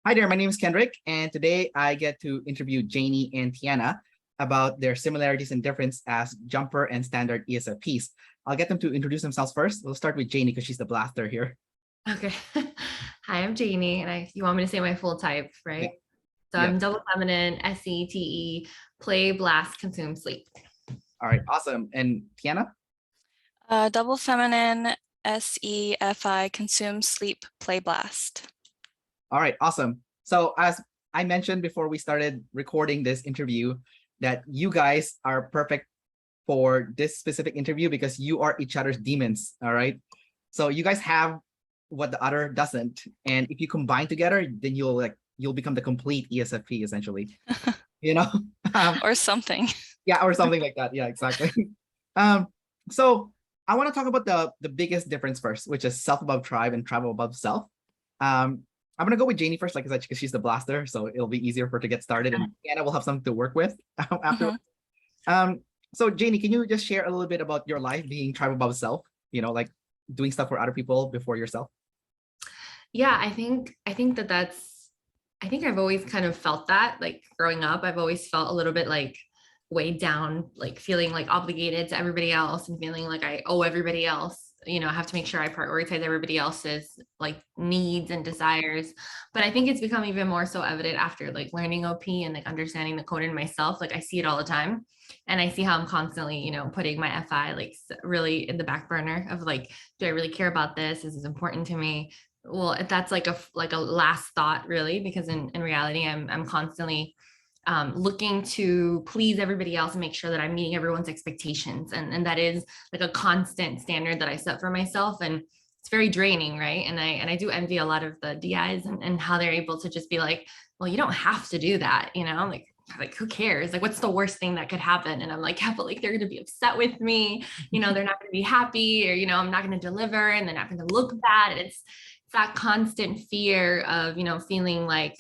Hi there, my name is Kendrick, and today I get to interview Jany and Tiana about their similarities and difference as jumper and standard ESFPs. I'll get them to introduce themselves first. We'll start with Jany because she's the blaster here. Okay. Hi, I'm Jany, and you want me to say my full type, Yeah, right? So yeah. I'm double feminine, SETE, play, blast, consume, sleep. All right, awesome. And Tiana? Double feminine, SEFI, consume, sleep, play, blast. All right, awesome. So as I mentioned before we started recording this interview, that you guys are perfect for this specific interview because you are each other's demons. All right. So you guys have what the other doesn't. And if you combine together, then you'll become the complete ESFP essentially. You know? Or something. Yeah, or something like that. Yeah, exactly. Um, so I want to talk about the biggest difference first, which is self above tribe and tribe above self. I'm gonna go with Jany first, like I said, because she's the blaster, so it'll be easier for her to get started, and Anna will have something to work with after. So Jany, can you just share a little bit about your life being tribe above self? Like doing stuff for other people before yourself. Yeah, I think I've always kind of felt that, like growing up, I've always felt a little bit like weighed down, like feeling like obligated to everybody else and feeling like I owe everybody else. I have to make sure I prioritize everybody else's like needs and desires. But I think it's become even more so evident after like learning OP and like understanding the code in myself. Like I see it all the time. And I see how I'm constantly, putting my FI like really in the back burner of like, do I really care about this? This is important to me. Well, that's like a last thought really, because in reality, I'm constantly looking to please everybody else and make sure that I'm meeting everyone's expectations. And that is like a constant standard that I set for myself. And it's very draining, right? And I do envy a lot of the DIs and how they're able to just be like, well, you don't have to do that, like who cares? Like, what's the worst thing that could happen? And I'm like, yeah, but like they're gonna be upset with me, they're not gonna be happy, or I'm not gonna deliver and they're not gonna look bad. And it's that constant fear of, feeling like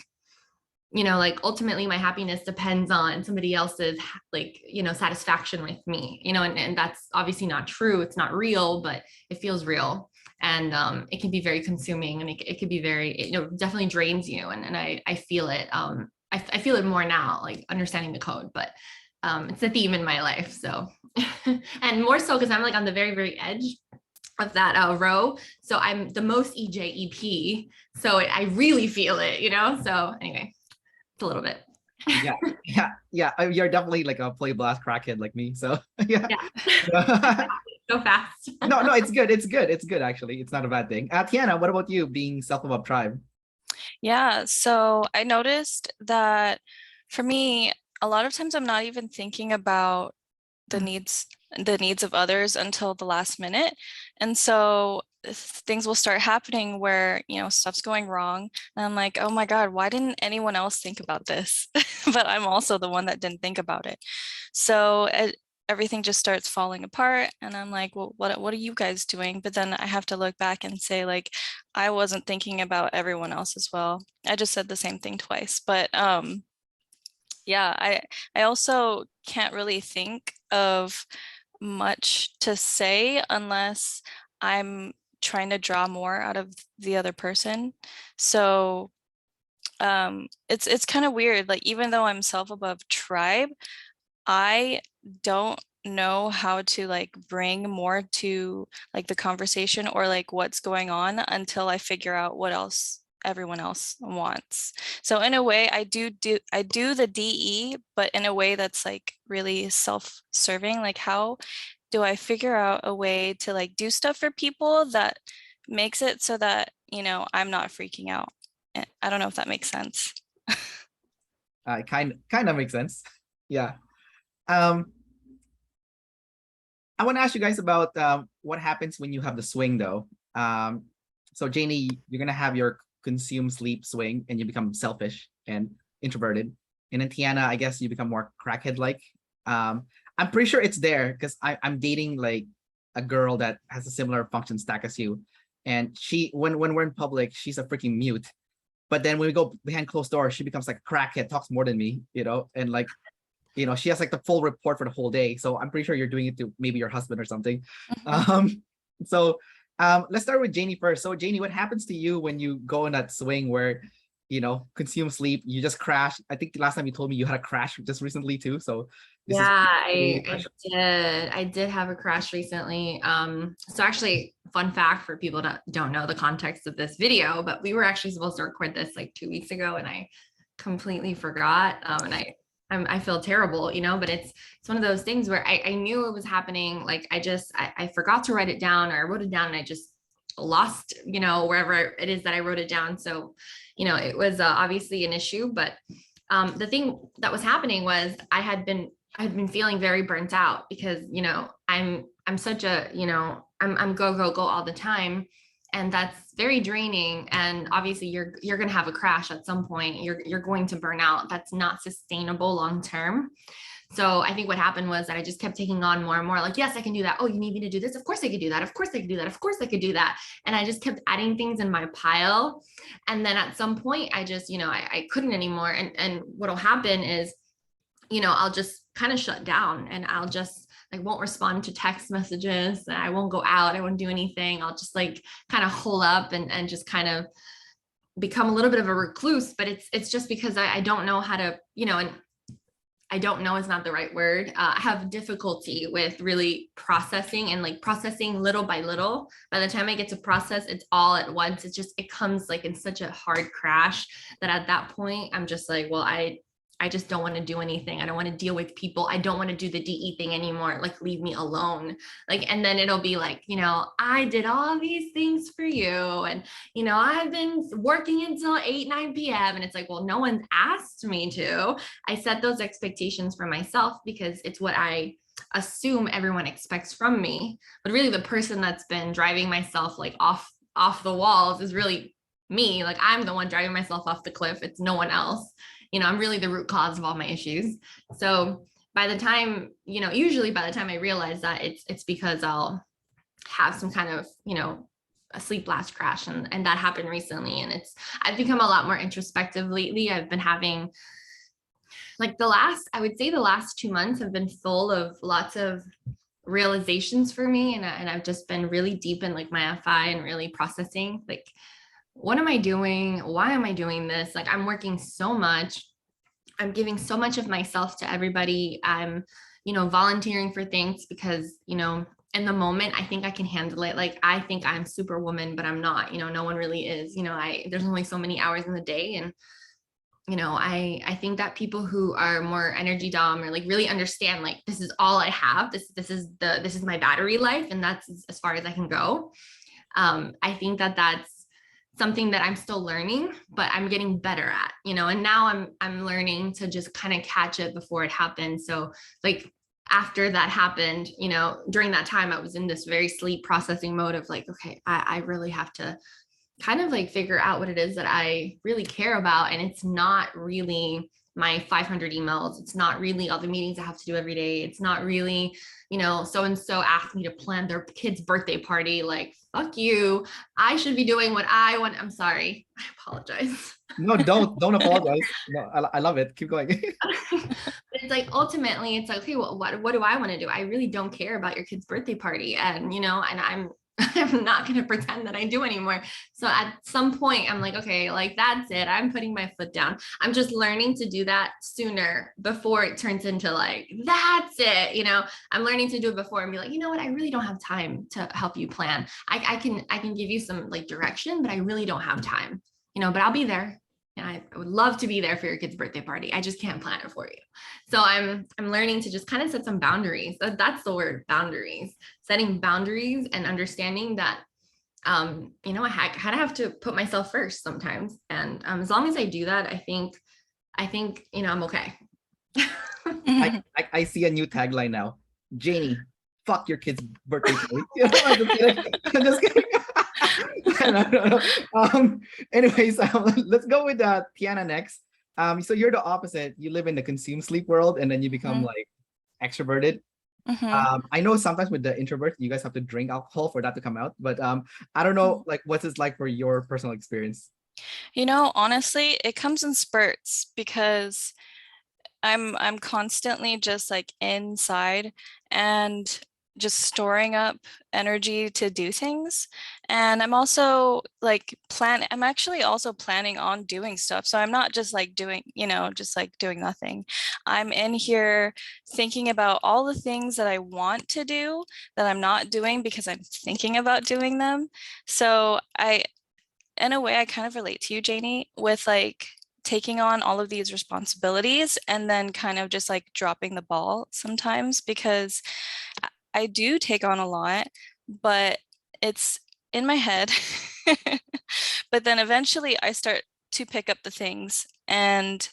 ultimately my happiness depends on somebody else's like satisfaction with me, and that's obviously not true. It's not real, but it feels real. And it can be very consuming, and it could be very, definitely drains you. And I feel it. I feel it more now, like understanding the code, but it's a theme in my life. So and more so because I'm like on the very very edge of that row. So I'm the most EJEP. So I really feel it, So anyway, it's a little bit. Yeah. You're definitely like a play blast crackhead like me. So yeah. So fast. No, it's good. It's good actually. It's not a bad thing. Tiana, what about you being self above tribe? Yeah, so I noticed that for me, a lot of times I'm not even thinking about the needs of others until the last minute. And so things will start happening where, stuff's going wrong. And I'm like, oh my God, why didn't anyone else think about this? But I'm also the one that didn't think about it. So everything just starts falling apart. And I'm like, well, what are you guys doing? But then I have to look back and say, like, I wasn't thinking about everyone else as well. I just said the same thing twice. But yeah, I also can't really think of much to say unless I'm trying to draw more out of the other person. So it's kind of weird. Like, even though I'm self above tribe, I don't know how to like bring more to like the conversation or like what's going on until I figure out what else everyone else wants. So in a way, I do the DE, but in a way that's like really self-serving. Like, how do I figure out a way to like do stuff for people that makes it so that, I'm not freaking out? I don't know if that makes sense. Kind of makes sense. Yeah. I want to ask you guys about what happens when you have the swing though. So Jany, you're gonna have your consume sleep swing and you become selfish and introverted. And then Tiana, I guess you become more crackhead like. I'm pretty sure it's there because I'm dating like a girl that has a similar function stack as you. And she when we're in public, she's a freaking mute. But then when we go behind closed doors, she becomes like a crackhead, talks more than me, and like she has like the full report for the whole day. So I'm pretty sure you're doing it to maybe your husband or something. So let's start with Jany first. So Jany, what happens to you when you go in that swing where consume sleep. You just crash. I think last time you told me you had a crash just recently too. So this is Yeah, really I did. I did have a crash recently. So actually, fun fact for people that don't know the context of this video, but we were actually supposed to record this like 2 weeks ago, and I completely forgot. And I feel terrible, but it's one of those things where I knew it was happening. Like I forgot to write it down, or I wrote it down and I just lost, wherever it is that I wrote it down. So, it was obviously an issue, but the thing that was happening was I had been feeling very burnt out because, I'm such a, I'm go all the time. And that's very draining. And obviously you're going to have a crash at some point. You're going to burn out. That's not sustainable long term. So I think what happened was that I just kept taking on more and more, like, yes, I can do that. Oh, you need me to do this? Of course I could do that. Of course I could do that. Of course I could do that. And I just kept adding things in my pile. And then at some point I just, I couldn't anymore. And what'll happen is, I'll just kind of shut down, and I'll just won't respond to text messages. I won't go out. I won't do anything. I'll just kind of hole up and just kind of become a little bit of a recluse. But it's just because I don't know how to, and I don't know is not the right word. I have difficulty with really processing and processing little by little. By the time I get to process, it's all at once. It comes in such a hard crash that at that point, I'm just like, well, I just don't want to do anything. I don't want to deal with people. I don't want to do the DE thing anymore. Leave me alone. And then it'll be I did all these things for you. And, I've been working until 8-9 p.m. And it's well, no one's asked me to. I set those expectations for myself because it's what I assume everyone expects from me. But really the person that's been driving myself off the walls is really me. I'm the one driving myself off the cliff. It's no one else. I'm really the root cause of all my issues. So by the time, usually by the time I realize that it's because I'll have some kind of, a sleep last crash. And that happened recently. And I've become a lot more introspective lately. I've been having I would say the last 2 months have been full of lots of realizations for me. And I've just been really deep in my FI and really processing what am I doing? Why am I doing this? I'm working so much. I'm giving so much of myself to everybody. I'm, volunteering for things because, in the moment, I think I can handle it. I think I'm superwoman, but I'm not, no one really is, there's only so many hours in the day. And, I think that people who are more energy dom or really understand, this is all I have. This is my battery life. And that's as far as I can go. I think that's something that I'm still learning, but I'm getting better at, and now I'm learning to just kind of catch it before it happens. So after that happened, during that time, I was in this very sleep processing mode of okay, I really have to kind of figure out what it is that I really care about. And it's not really my 500 emails. It's not really all the meetings I have to do every day. It's not really, so-and-so asked me to plan their kid's birthday party. Fuck you. I should be doing what I want. I'm sorry. I apologize. No, don't apologize. No, I love it. Keep going. It's ultimately it's okay, well, what do I want to do? I really don't care about your kid's birthday party. And, and I'm not going to pretend that I do anymore. So at some point I'm okay, that's it. I'm putting my foot down. I'm just learning to do that sooner before it turns into that's it. I'm learning to do it before and be you know what? I really don't have time to help you plan. I can give you some direction, but I really don't have time, but I'll be there. And I would love to be there for your kid's birthday party. I just can't plan it for you. So I'm learning to just kind of set some boundaries. That's the word, boundaries. Setting boundaries and understanding that, I kind of have to put myself first sometimes. And as long as I do that, I think, I'm okay. I see a new tagline now. Jany, fuck your kid's birthday party. I'm just kidding. No. Anyways, let's go with Tiana next. So you're the opposite. You live in the consume sleep world, and then you become extroverted. I know sometimes with the introvert, you guys have to drink alcohol for that to come out. But I don't know, what's this like for your personal experience? Honestly, it comes in spurts because I'm constantly just inside, and just storing up energy to do things. And I'm also like I'm actually also planning on doing stuff. So I'm not just like doing, just like doing nothing. I'm in here thinking about all the things that I want to do that I'm not doing because I'm thinking about doing them. So in a way, I kind of relate to you, Janie, with like taking on all of these responsibilities and then kind of just like dropping the ball sometimes, because I do take on a lot, but it's in my head. But then eventually I start to pick up the things, and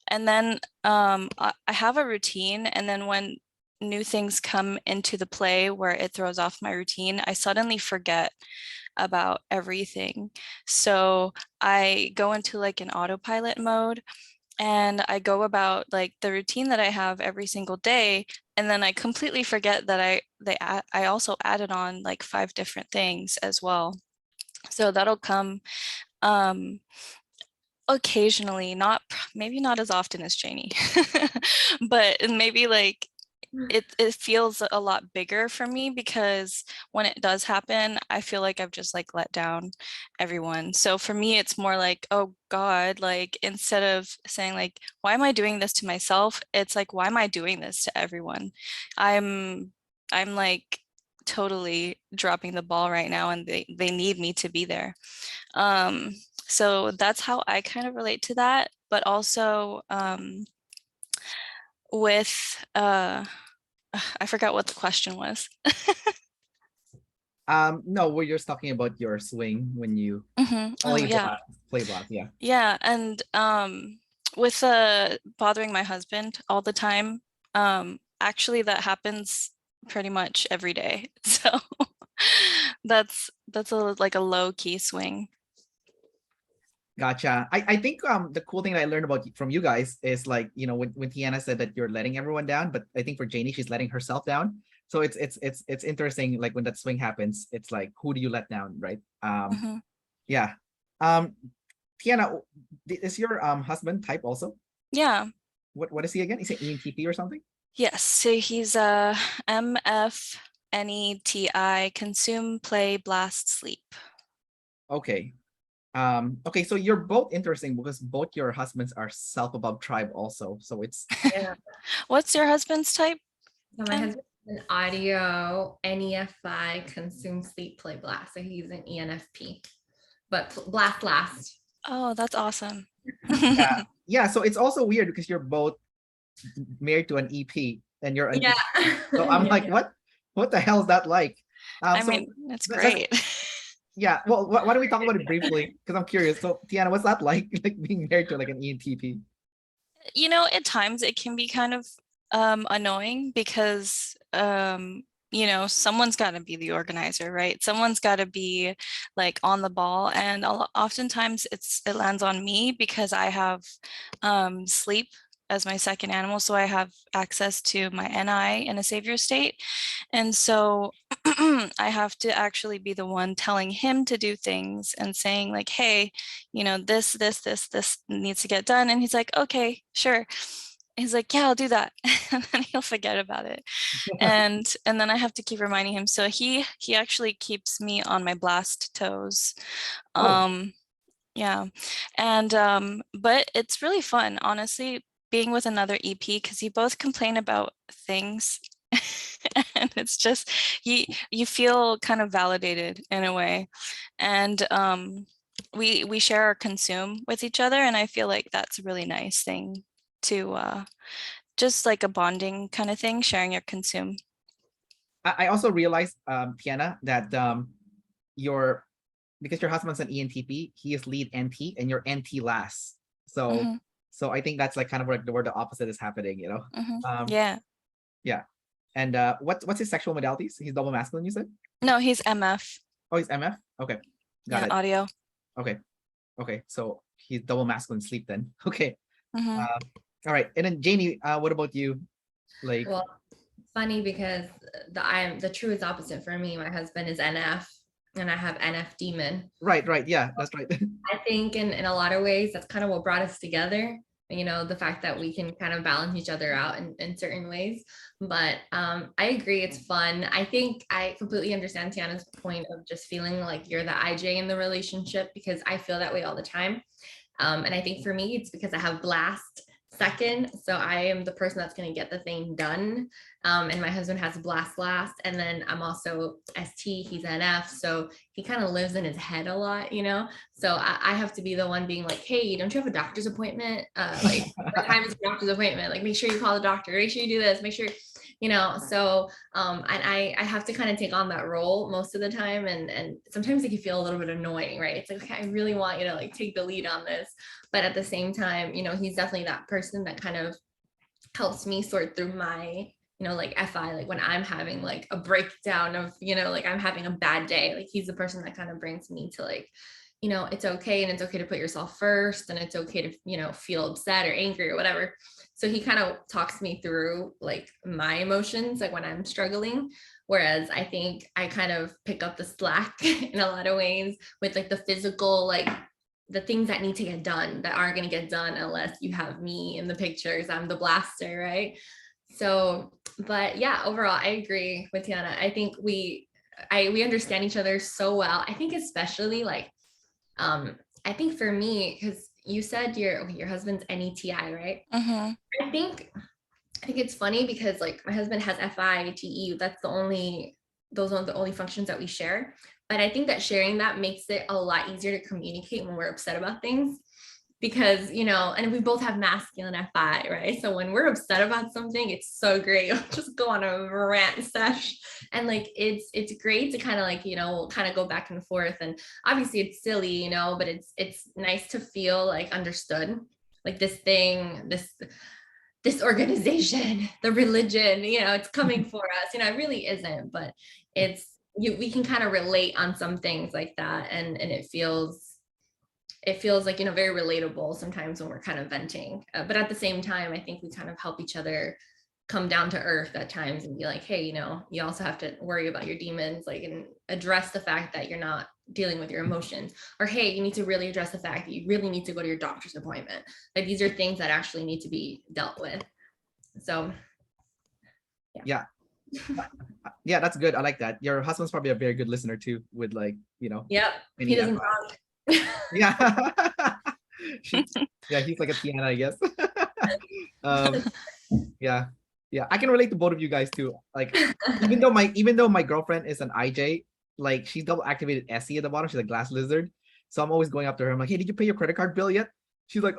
then I have a routine, and then when new things come into the play where it throws off my routine, I suddenly forget about everything. So I go into like an autopilot mode, and I go about like the routine that I have every single day, and then I completely forget that I also added on like 5 different things as well. So that'll come occasionally, maybe not as often as Janie, but maybe like it feels a lot bigger for me, because when it does happen, I feel like I've just like let down everyone. So for me, it's more like, oh God, like instead of saying like, why am I doing this to myself? It's like, why am I doing this to everyone? I'm like totally dropping the ball right now, and they need me to be there. So that's how I kind of relate to that. But also with I forgot what the question was. No, we're just talking about your swing when you Oh play yeah. blast, yeah. Yeah, and with bothering my husband all the time, actually that happens pretty much every day. So that's like a low key swing. Gotcha. I think the cool thing that I learned about from you guys is like, when Tiana said that you're letting everyone down, but I think for Janie, she's letting herself down. So it's interesting, like when that swing happens, it's like, who do you let down, right? Yeah. Tiana, is your husband type also? Yeah. What is he again? Is he ENTP or something? Yes. So he's a MFNETI, consume, play, blast, sleep. Okay. Okay, so you're both interesting because both your husbands are self above tribe also. So it's Yeah. What's your husband's type? So my husband's an audio NEFI, consume, sleep, play, blast. So he's an ENFP, but blast last. Oh, that's awesome. yeah. Yeah, so it's also weird because you're both married to an EP and you're an Yeah. EP. So I'm like, what the hell is that like? I So mean, it's that's- great. yeah, well, why don't we talk about it briefly? Because I'm curious. So Tiana, what's that like? Like being married to like an ENTP? At times it can be kind of annoying, because someone's got to be the organizer, right? Someone's got to be like on the ball, and oftentimes it lands on me because I have sleep as my second animal, so I have access to my NI in a savior state, and so I have to actually be the one telling him to do things and saying like, hey, this needs to get done. And he's like, okay, sure. He's like, yeah, I'll do that. And then he'll forget about it. And then I have to keep reminding him. So he actually keeps me on my blast toes. Oh. Yeah. And but it's really fun, honestly, being with another EP, because you both complain about things. And it's just you feel kind of validated in a way. And we share our consume with each other, and I feel like that's a really nice thing to just like a bonding kind of thing, sharing your consume. I also realized, Tiana, that your because your husband's an ENTP, he is lead NT and you're NT last. So so I think that's like kind of where the opposite is happening, Yeah. Yeah. And what's his sexual modalities? He's double masculine, you said? No, he's MF. Oh, he's MF? Okay. Got Yeah, it. audio. Okay. Okay. So he's double masculine sleep then. Okay. Mhm. All right. And then Janie, what about you? Like, Well, funny because the true is opposite for me. My husband is NF and I have NF demon. right. Yeah, that's right. I think in a lot of ways that's kind of what brought us together, you know, the fact that we can kind of balance each other out in certain ways. But I agree, it's fun. I think I completely understand Tiana's point of just feeling like you're the IJ in the relationship, because I feel that way all the time. And I think for me, it's because I have blast second. So I am the person that's going to get the thing done. And my husband has blast last. And then I'm also ST, he's NF. So he kind of lives in his head a lot, you know? So I have to be the one being like, hey, don't you have a doctor's appointment? Like, what time is your doctor's appointment? Like, make sure you call the doctor, make sure you do this, make sure, you know? So, and I have to kind of take on that role most of the time. And sometimes it can feel a little bit annoying, right? It's like, okay, I really want you to like take the lead on this. But at the same time, you know, he's definitely that person that kind of helps me sort through my, you know, like FI, like when I'm having like a breakdown of, you know, like I'm having a bad day, like he's the person that kind of brings me to like, you know, it's okay. And it's okay to put yourself first. And it's okay to, you know, feel upset or angry or whatever. So he kind of talks me through like my emotions, like when I'm struggling. Whereas I think I kind of pick up the slack in a lot of ways with like the physical, like the things that need to get done that aren't going to get done unless you have me in the pictures. I'm the blaster, right? So, but yeah, overall, I agree with Tiana. I think we understand each other so well. I think especially like, I think for me, because you said your husband's NETI, right? Mm-hmm. I think it's funny because like my husband has FI, TE. Those are the only functions that we share. But I think that sharing that makes it a lot easier to communicate when we're upset about things, because, you know, and we both have masculine FI, right? So when we're upset about something, it's so great. We'll just go on a rant sesh. And like, it's great to kind of like, you know, kind of go back and forth. And obviously it's silly, you know, but it's nice to feel like understood, like this organization, the religion, you know, it's coming for us, you know, it really isn't, but we can kind of relate on some things like that. And it feels like, you know, very relatable sometimes when we're kind of venting. But at the same time, I think we kind of help each other come down to earth at times and be like, hey, you know, you also have to worry about your demons, like, and address the fact that you're not dealing with your emotions, or hey, you need to really address the fact that you really need to go to your doctor's appointment. Like, these are things that actually need to be dealt with. So Yeah. Yeah, that's good. I like that. Your husband's probably a very good listener too, with like, you know. yep, he doesn't talk. Yeah. He's like a Tiana, I guess. Yeah, I can relate to both of you guys too. Like, even though my girlfriend is an IJ, like she's double activated SE at the bottom. She's a glass lizard, so I'm always going up to her. I'm like, hey, did you pay your credit card bill yet? She's like,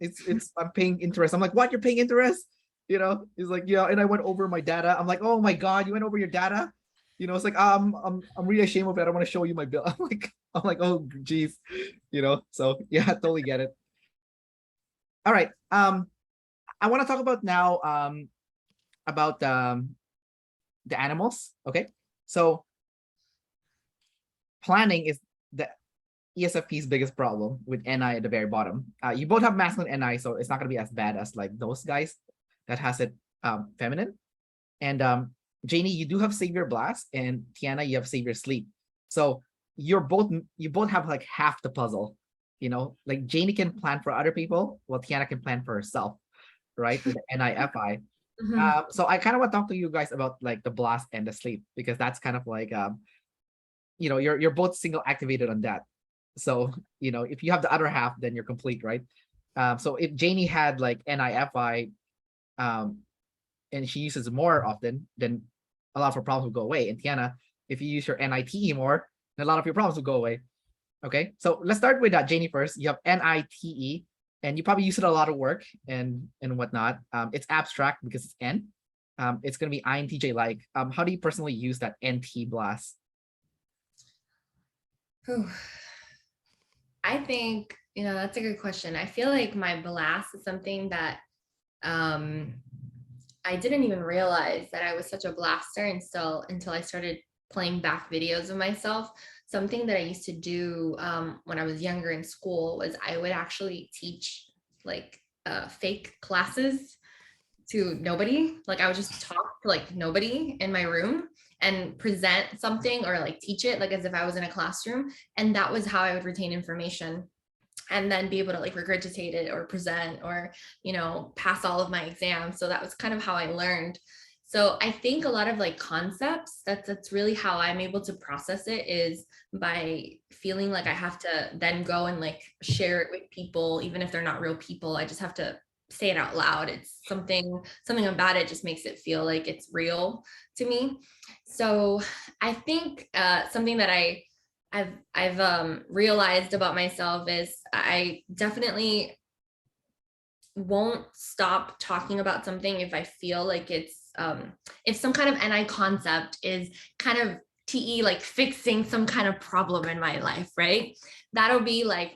it's I'm paying interest. I'm like, what? You're paying interest? You know? He's like, yeah. And I went over my data. I'm like, oh my god, you went over your data? You know, it's like, I'm really ashamed of it. I want to show you my bill. I'm like, oh geez, you know. So yeah, I totally get it. All right. I want to talk about now about the animals. Okay, so planning is the ESFP's biggest problem with NI at the very bottom. You both have masculine NI, so it's not going to be as bad as like those guys that has it feminine. And Jany, you do have Savior Blast, and Tiana, you have Savior Sleep. So you both have like half the puzzle. You know, like Jany can plan for other people, while Tiana can plan for herself, right? With the NIFI. Mhm. So I kind of want to talk to you guys about like the blast and the sleep, because that's kind of like you know, you're both single activated on that. So, you know, if you have the other half, then you're complete, right? So if Jany had like NIFI, and she uses it more often, then a lot of her problems will go away. And Tiana, if you use your NITE more, then a lot of your problems will go away. Okay, so let's start with Jany first. You have NITE, and you probably use it a lot of work and whatnot. It's abstract because it's N. It's going to be INTJ like. How do you personally use that NT blast? I think, you know, that's a good question. I feel like my blast is something that I didn't even realize that I was such a blaster until I started playing back videos of myself. Something that I used to do when I was younger in school was I would actually teach like fake classes to nobody. Like, I would just talk to like nobody in my room and present something, or like teach it like as if I was in a classroom. And that was how I would retain information. and then be able to like regurgitate it or present or, you know, pass all of my exams. So that was kind of how I learned. So I think a lot of like concepts, that's really how I'm able to process it, is by feeling like I have to then go and like share it with people, even if they're not real people. I just have to say it out loud. It's something about it just makes it feel like it's real to me. So I think something that I've realized about myself is I definitely won't stop talking about something if I feel like it's if some kind of NI concept is kind of TE like fixing some kind of problem in my life, right? That'll be like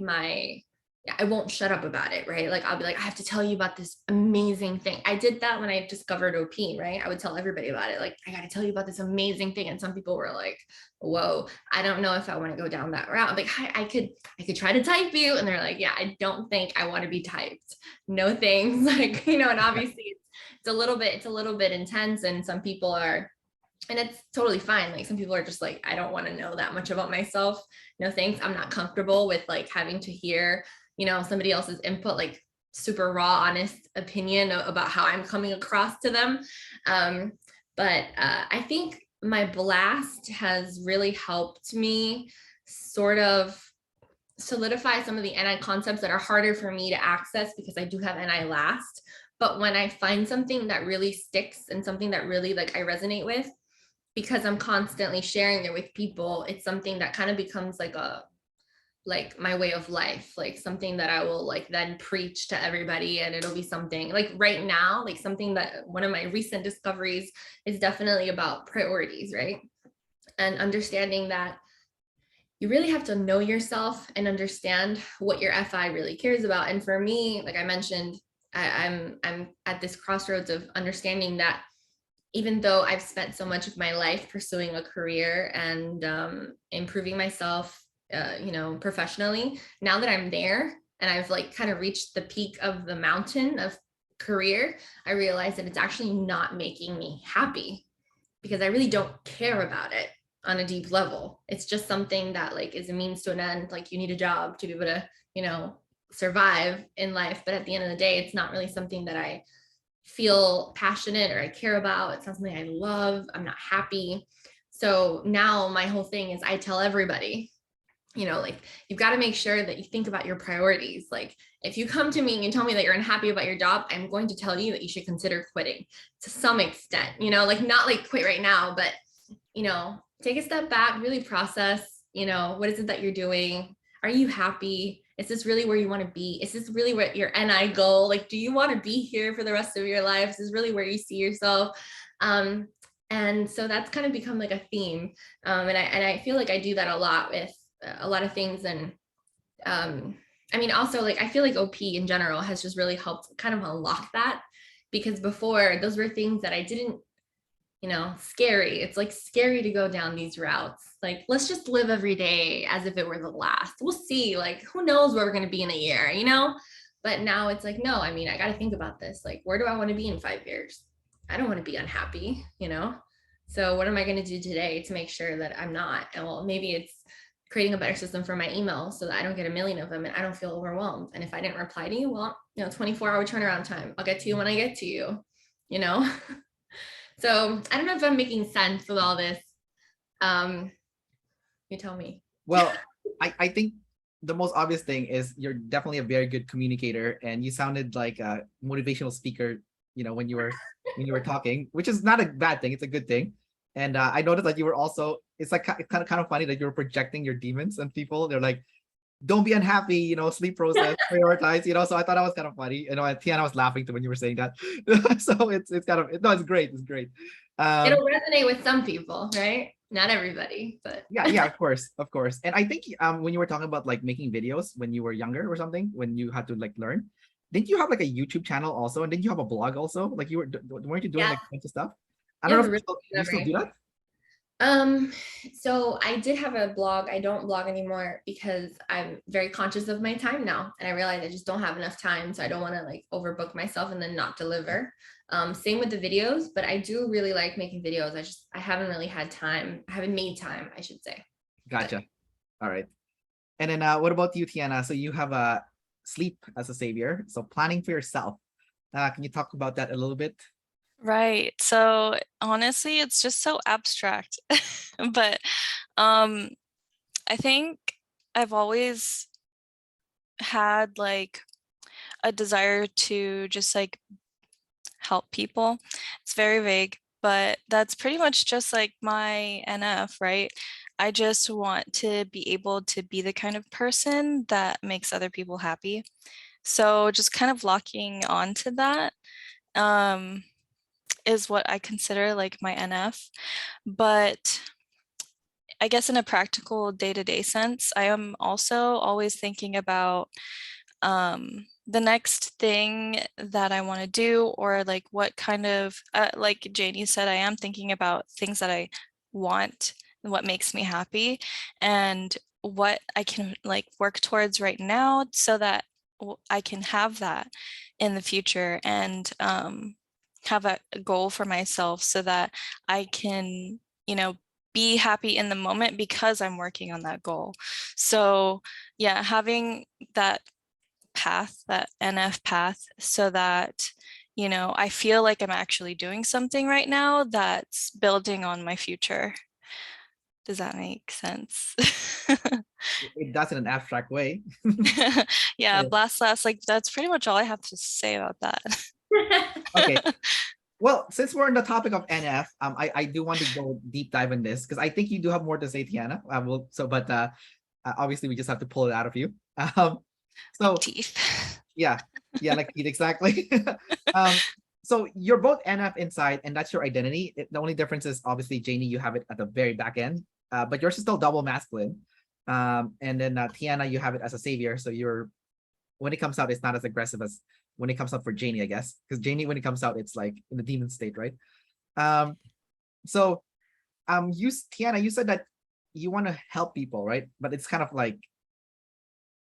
I won't shut up about it, right? Like I'll be like, I have to tell you about this amazing thing. I did that when I discovered OP, right? I would tell everybody about it. Like, I got to tell you about this amazing thing. And some people were like, whoa, I don't know if I want to go down that route. I'm like, I could try to type you. And they're like, yeah, I don't think I want to be typed. No things. Like, you know, and obviously it's a little bit intense, and some people are, and it's totally fine. Like some people are just like, I don't want to know that much about myself. No thanks. I'm not comfortable with like having to hear, you know, somebody else's input, like super raw, honest opinion about how I'm coming across to them. But I think my blast has really helped me sort of solidify some of the NI concepts that are harder for me to access because I do have NI last. But when I find something that really sticks and something that really like I resonate with, because I'm constantly sharing it with people, it's something that kind of becomes like my way of life, like something that I will like then preach to everybody. And it'll be something like right now, like something that one of my recent discoveries is definitely about priorities, right? And understanding that you really have to know yourself and understand what your FI really cares about. And for me, like I mentioned, I'm at this crossroads of understanding that even though I've spent so much of my life pursuing a career and improving myself, you know, professionally, now that I'm there and I've like kind of reached the peak of the mountain of career, I realize that it's actually not making me happy because I really don't care about it on a deep level. It's just something that like is a means to an end. Like you need a job to be able to, you know, survive in life. But at the end of the day, it's not really something that I feel passionate or I care about. It's not something I love. I'm not happy. So now my whole thing is I tell everybody, you know, like you've got to make sure that you think about your priorities. Like if you come to me and you tell me that you're unhappy about your job, I'm going to tell you that you should consider quitting to some extent, you know, like not like quit right now, but, you know, take a step back, really process, you know, what is it that you're doing? Are you happy? Is this really where you want to be? Is this really what your NI goal? Like, do you want to be here for the rest of your life? Is this really where you see yourself? And so that's kind of become like a theme. And I feel like I do that a lot with a lot of things. And I mean, also like, I feel like OP in general has just really helped kind of unlock that, because before those were things that I didn't, you know, scary. It's like scary to go down these routes. Like, let's just live every day as if it were the last. We'll see, like, who knows where we're going to be in a year, you know? But now it's like, no, I mean, I got to think about this. Like, where do I want to be in 5 years? I don't want to be unhappy, you know? So what am I going to do today to make sure that I'm not? And well, maybe it's creating a better system for my email so that I don't get a million of them and I don't feel overwhelmed. And if I didn't reply to you, well, you know, 24-hour turnaround time. I'll get to you when I get to you, you know? So I don't know if I'm making sense with all this. You tell me. Well, I think the most obvious thing is you're definitely a very good communicator, and you sounded like a motivational speaker, you know, when you were talking, which is not a bad thing. It's a good thing. And I noticed that you were also, it's like kind of funny that you were projecting your demons on people. They're like, don't be unhappy, you know, sleep process, prioritize, you know. So I thought that was kind of funny. You know, and Tiana was laughing too when you were saying that. So it's kind of, no, it's great. It's great. It'll resonate with some people, right? Not everybody, but yeah, of course. And I think when you were talking about like making videos when you were younger or something, when you had to like learn, didn't you have like a YouTube channel also? And didn't you have a blog also? Like weren't you doing like a bunch of stuff? I don't know if you still do that. So I did have a blog. I don't blog anymore because I'm very conscious of my time now. And I realize I just don't have enough time. So I don't want to like overbook myself and then not deliver. Same with the videos, but I do really like making videos. I haven't really had time. I haven't made time, I should say. Gotcha. All right. And then what about you, Tiana? So you have a sleep as a savior. So planning for yourself. Can you talk about that a little bit? Right. So honestly, it's just so abstract. But um I think I've always had like a desire to just like help people. It's very vague, but that's pretty much just like my NF, right? I just want to be able to be the kind of person that makes other people happy. So just kind of locking onto that um, is what I consider like my NF. But I guess in a practical day-to-day sense, I am also always thinking about the next thing that I want to do, or like what kind of, like Janie said, I am thinking about things that I want and what makes me happy and what I can like work towards right now so that I can have that in the future and have a goal for myself so that I can, be happy in the moment because I'm working on that goal. So yeah, having that path, that NF path, so that, I feel like I'm actually doing something right now that's building on my future. Does that make sense? It does in an abstract way. Yeah, blast last, like that's pretty much all I have to say about that. Okay. Well, since we're on the topic of NF, I do want to go deep dive in this because I think you do have more to say, Tiana. But obviously we just have to pull it out of you. So Teeth. yeah, like exactly. um, so you're both NF inside, and that's your identity. The only difference is obviously, Janie, you have it at the very back end, but yours is still double masculine. And then Tiana, you have it as a savior. So you're when it comes out, it's not as aggressive as when it comes out for Janie, I guess, because Janie, when it comes out, it's like in the demon state, right? Um, so Tiana, you said that you want to help people, right? But it's kind of like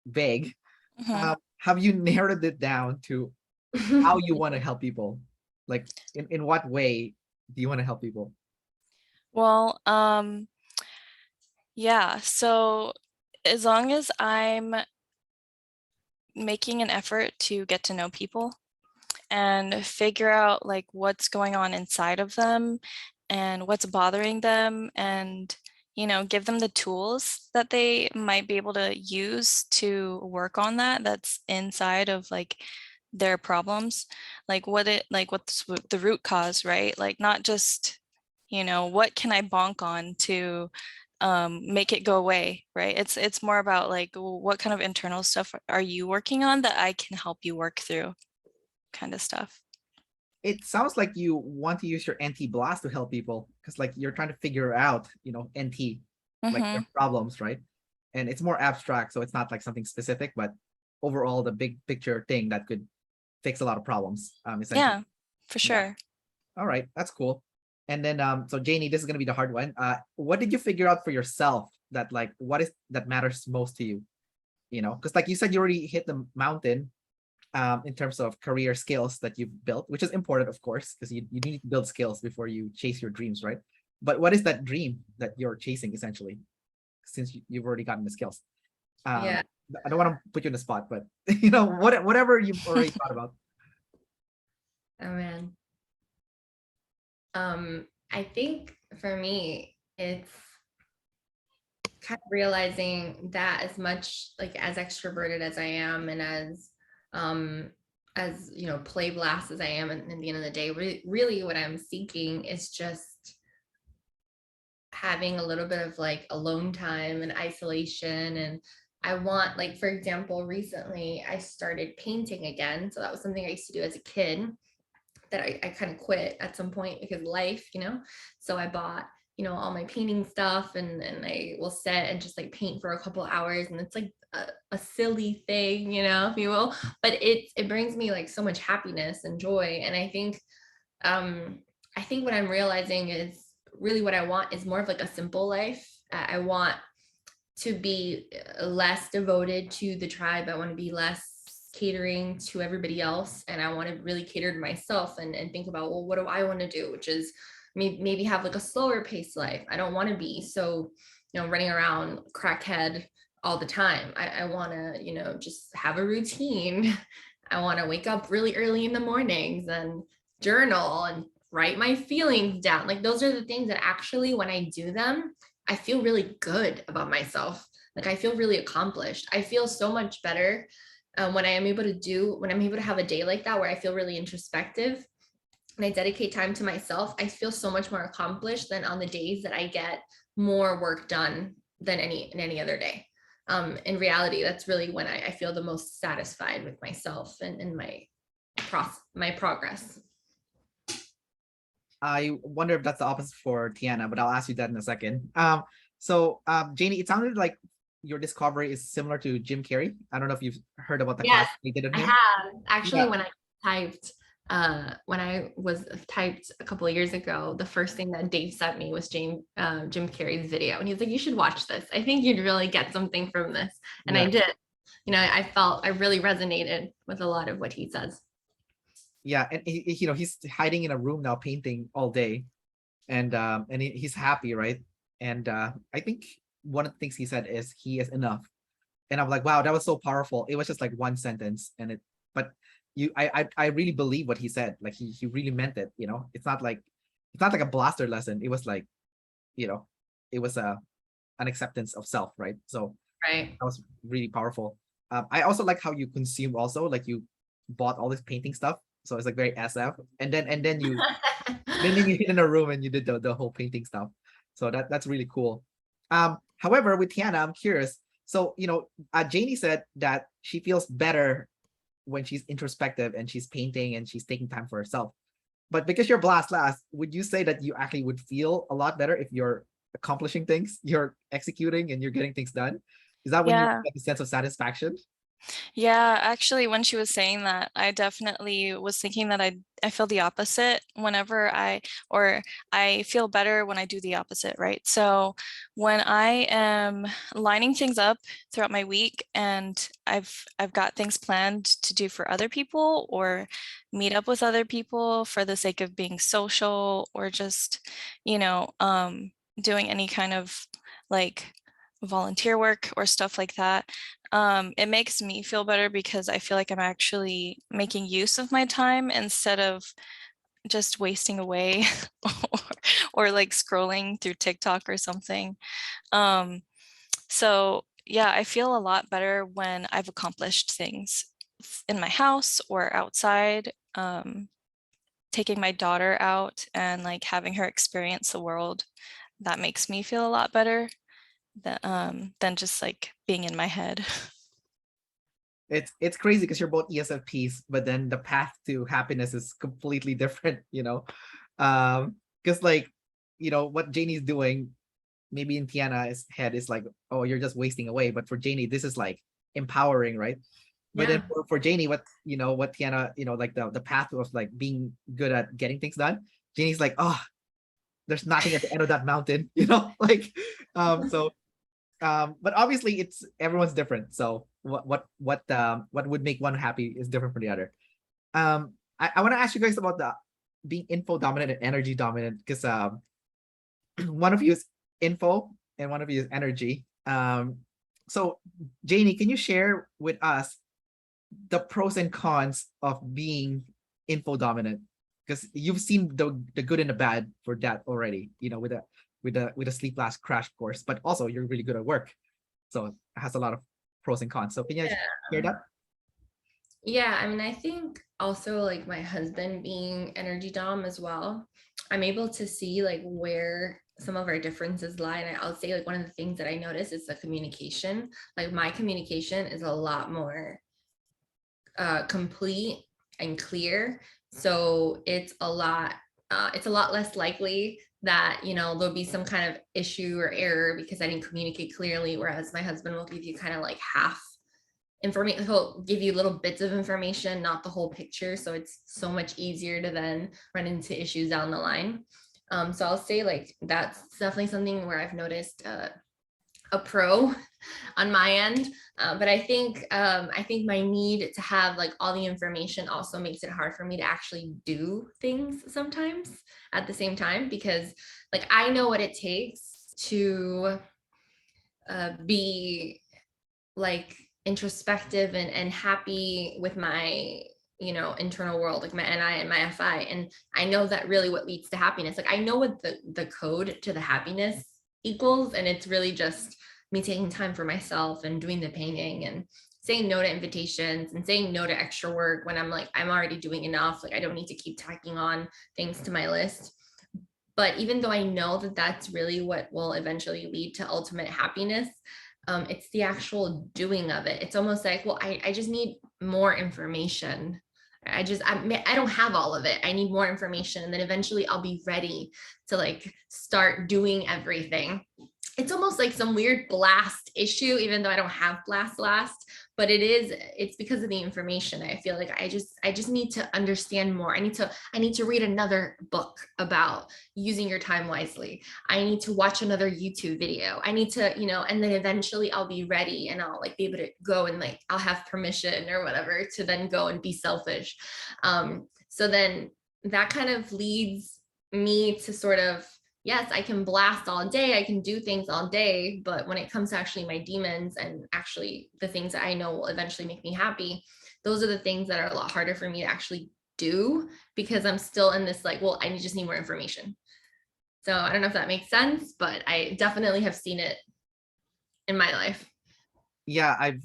vague. Mhm. Have you narrowed it down to how you want to help people? Like in what way do you want to help people? Well, yeah, so as long as I'm making an effort to get to know people and figure out like what's going on inside of them and what's bothering them, and give them the tools that they might be able to use to work on that's inside of like their problems, like what's the root cause, right? Like not just what can I bonk on to make it go away, right? It's more about like what kind of internal stuff are you working on that I can help you work through, kind of stuff. It sounds like you want to use your NT blast to help people because like you're trying to figure out, NT, like their Mm-hmm. problems, right? And it's more abstract, so it's not like something specific, but overall the big picture thing that could fix a lot of problems, essentially. Yeah, for Yeah. sure. All right, that's cool. And then so Janie, this is gonna be the hard one. What did you figure out for yourself that like what is that matters most to you? Because like you said, you already hit the mountain in terms of career skills that you've built, which is important, of course, because you need to build skills before you chase your dreams, right? But what is that dream that you're chasing essentially, since you've already gotten the skills? Um, Yeah. I don't want to put you in the spot, but whatever you've already thought about. Oh man. I think for me, it's kind of realizing that as much like as extroverted as I am and as play blast as I am, and at the end of the day, really what I'm seeking is just having a little bit of like alone time and isolation. And I want, like, for example, recently I started painting again. So that was something I used to do as a kid that I kind of quit at some point because life, so I bought, all my painting stuff, and I will sit and just like paint for a couple hours. And it's like a silly thing, if you will, but it brings me like so much happiness and joy. And I think what I'm realizing is really what I want is more of like a simple life. I want to be less devoted to the tribe. I want to be less catering to everybody else, and I want to really cater to myself and think about, well, what do I want to do, which is maybe have like a slower paced life. I don't want to be so running around crackhead all the time. I want to, just have a routine. I want to wake up really early in the mornings and journal and write my feelings down. Like those are the things that actually, when I do them, I feel really good about myself. Like I feel really accomplished. I feel so much better when I'm able to have a day like that where I feel really introspective and I dedicate time to myself. I feel so much more accomplished than on the days that I get more work done than any other day. In reality, that's really when I feel the most satisfied with myself and my progress. I wonder if that's the opposite for Tiana, but I'll ask you that in a second. Jany, it sounded like your discovery is similar to Jim Carrey. I don't know if you've heard about the class they did on I him. have actually. Yeah. When I was typed a couple of years ago, the first thing that Dave sent me was Jim Carrey's video, and he's like, "You should watch this. I think you'd really get something from this." And I did. I really resonated with a lot of what he says. Yeah, and he's hiding in a room now, painting all day, and he's happy, right? And I think one of the things he said is he is enough, and I'm like, wow, that was so powerful. It was just like one sentence, but I really believe what he said. Like he really meant it. It's not like a blaster lesson. It was like, it was an acceptance of self, right? So Right. that was really powerful. I also like how you consume also, like you bought all this painting stuff. So it's like very SF. And then you hid in a room and you did the whole painting stuff. So that's really cool. However, with Tiana, I'm curious. So, Jany said that she feels better when she's introspective and she's painting and she's taking time for herself. But because you're blast last, would you say that you actually would feel a lot better if you're accomplishing things, you're executing and you're getting things done? Is that when you Yeah. get a sense of satisfaction? Yeah, actually, when she was saying that, I definitely was thinking that I feel the opposite whenever I feel better when I do the opposite, right? So when I am lining things up throughout my week and I've got things planned to do for other people or meet up with other people for the sake of being social or just, doing any kind of like volunteer work or stuff like that, it makes me feel better because I feel like I'm actually making use of my time instead of just wasting away or, or like scrolling through TikTok or something. So yeah, I feel a lot better when I've accomplished things in my house or outside, taking my daughter out and like having her experience the world. That makes me feel a lot better than just like being in my head. It's crazy because you're both ESFPs, but then the path to happiness is completely different, because what Jany's doing, maybe in Tiana's head is like, oh, you're just wasting away, but for Jany, this is like empowering, right? But then for Jany, what Tiana, like the path of like being good at getting things done, Jany's like, oh, there's nothing at the end of that mountain, but obviously it's everyone's different. So what would make one happy is different from the other. I want to ask you guys about the being info dominant and energy dominant, because one of you is info and one of you is energy. So Jany, can you share with us the pros and cons of being info dominant? Because you've seen the good and the bad for that already, with a sleep last crash course, but also you're really good at work. So it has a lot of pros and cons. So can you share that? Yeah, I mean, I think also like my husband being energy dom as well, I'm able to see like where some of our differences lie. And I'll say like one of the things that I notice is the communication. Like my communication is a lot more complete and clear. So it's a lot less likely that there'll be some kind of issue or error because I didn't communicate clearly, whereas my husband will give you kind of like half information. He'll give you little bits of information, not the whole picture, so it's so much easier to then run into issues down the line. So I'll say like that's definitely something where I've noticed a pro on my end, but I think my need to have like all the information also makes it hard for me to actually do things sometimes at the same time, because like I know what it takes to be like introspective and happy with my, internal world, like my NI and my FI. And I know that really what leads to happiness. Like I know what the code to the happiness equals. And it's really just me taking time for myself and doing the painting and saying no to invitations and saying no to extra work when I'm like, I'm already doing enough. Like I don't need to keep tacking on things to my list. But even though I know that that's really what will eventually lead to ultimate happiness, it's the actual doing of it. It's almost like, well, I just need more information. I don't have all of it. I need more information. And then eventually I'll be ready to like start doing everything. It's almost like some weird blast issue, even though I don't have blast last, but it's because of the information. I feel like I just need to understand more. I need to read another book about using your time wisely. I need to watch another YouTube video. I need to, and then eventually I'll be ready and I'll like be able to go and like, I'll have permission or whatever to then go and be selfish. So then that kind of leads me to sort of, yes, I can blast all day, I can do things all day, but when it comes to actually my demons and actually the things that I know will eventually make me happy, those are the things that are a lot harder for me to actually do because I'm still in this like, well, I just need more information. So I don't know if that makes sense, but I definitely have seen it in my life. Yeah, I